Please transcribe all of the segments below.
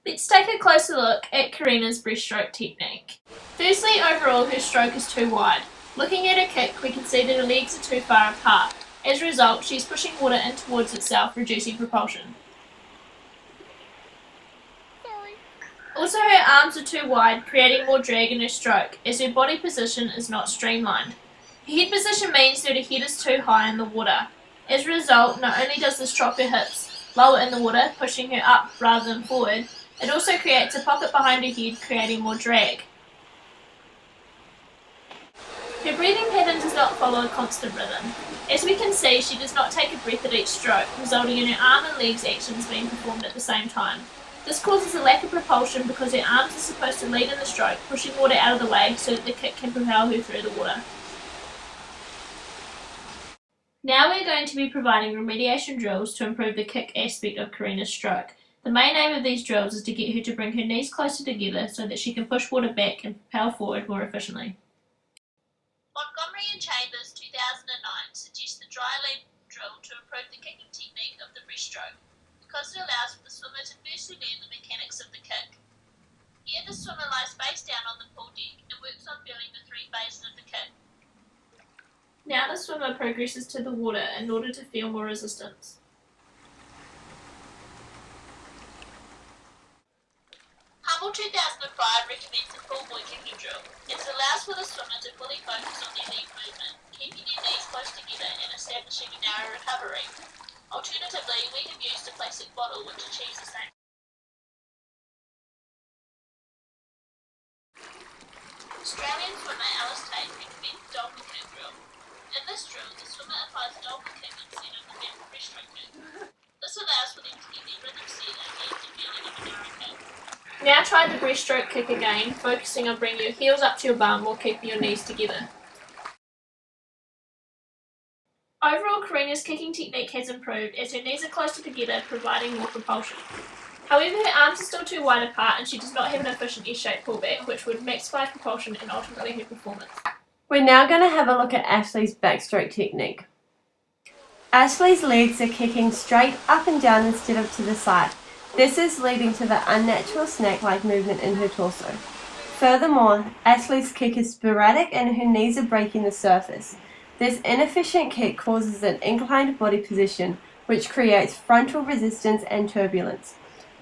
Let's take a closer look at Karina's breaststroke technique. Firstly, overall her stroke is too wide. Looking at her kick, we can see that her legs are too far apart. As a result, she's pushing water in towards itself, reducing propulsion. Also, her arms are too wide, creating more drag in her stroke, as her body position is not streamlined. Her head position means that her head is too high in the water. As a result, not only does this drop her hips lower in the water, pushing her up rather than forward, it also creates a pocket behind her head, creating more drag. Her breathing pattern does not follow a constant rhythm. As we can see, she does not take a breath at each stroke, resulting in her arm and legs actions being performed at the same time. This causes a lack of propulsion because her arms are supposed to lead in the stroke, pushing water out of the way so that the kick can propel her through the water. Now we're going to be providing remediation drills to improve the kick aspect of Karina's stroke. The main aim of these drills is to get her to bring her knees closer together so that she can push water back and propel forward more efficiently. Montgomery and Chambers 2009 suggest the dry leg drill to improve the kicking technique of the breaststroke because it allows for the swimmer to firstly learn the mechanics of the kick. Here the swimmer lies face down on the pool deck and works on feeling the three phases of the kick. Now the swimmer progresses to the water in order to feel more resistance. Humble 2005 recommends the pool boy kicking drill. It allows for the swimmer to fully focus on their leg movement, keeping their knees close together and establishing a narrow recovery. Alternatively, we have used a plastic bottle which achieves the same. Australian swimmer Ashleigh recommends the dolphin kick drill. In this drill, the swimmer applies a dolphin kick instead of the breaststroke kick. This allows for them to get their rhythm set and get the feeling of a narrow kick. Now try the breaststroke kick again, focusing on bringing your heels up to your bum while keeping your knees together. Overall, Karina's kicking technique has improved as her knees are closer together, providing more propulsion. However, her arms are still too wide apart and she does not have an efficient S-shaped pullback, which would maximize propulsion and ultimately her performance. We're now going to have a look at Ashleigh's backstroke technique. Ashleigh's legs are kicking straight up and down instead of to the side. This is leading to the unnatural snack-like movement in her torso. Furthermore, Ashleigh's kick is sporadic and her knees are breaking the surface. This inefficient kick causes an inclined body position, which creates frontal resistance and turbulence.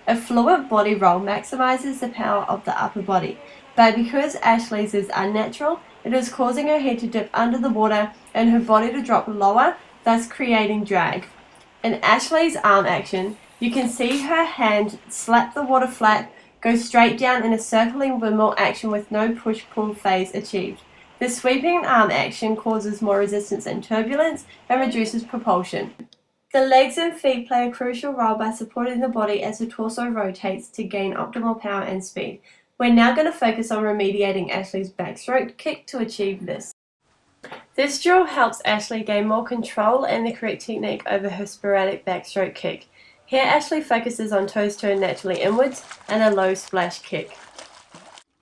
A fluid body roll maximizes the power of the upper body, but because Ashleigh's is unnatural, it is causing her head to dip under the water and her body to drop lower, thus creating drag. In Ashleigh's arm action, you can see her hand slap the water flat, go straight down in a circling windmill action with no push-pull phase achieved. This sweeping arm action causes more resistance and turbulence and reduces propulsion. The legs and feet play a crucial role by supporting the body as the torso rotates to gain optimal power and speed. We're now going to focus on remediating Ashleigh's backstroke kick to achieve this. This drill helps Ashleigh gain more control and the correct technique over her sporadic backstroke kick. Here Ashleigh focuses on toes turned naturally inwards and a low splash kick.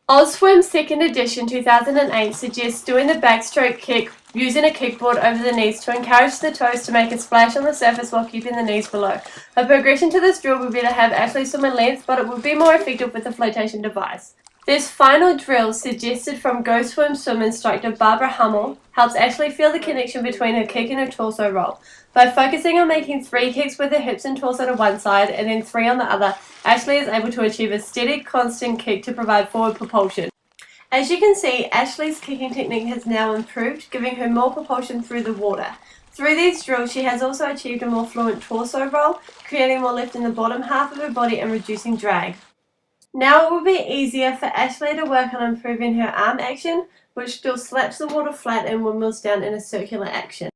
Ozswim's 2nd edition 2008 suggests doing the backstroke kick using a kickboard over the knees to encourage the toes to make a splash on the surface while keeping the knees below. A progression to this drill would be to have Ashleigh swim in length, but it would be more effective with a flotation device. This final drill, suggested from Go Swim swim instructor Barbara Hummel, helps Ashleigh feel the connection between her kick and her torso roll. By focusing on making 3 kicks with her hips and torso to one side and then 3 on the other, Ashleigh is able to achieve a steady, constant kick to provide forward propulsion. As you can see, Ashleigh's kicking technique has now improved, giving her more propulsion through the water. Through these drills, she has also achieved a more fluent torso roll, creating more lift in the bottom half of her body and reducing drag. Now it will be easier for Ashleigh to work on improving her arm action, which still slaps the water flat and windmills down in a circular action.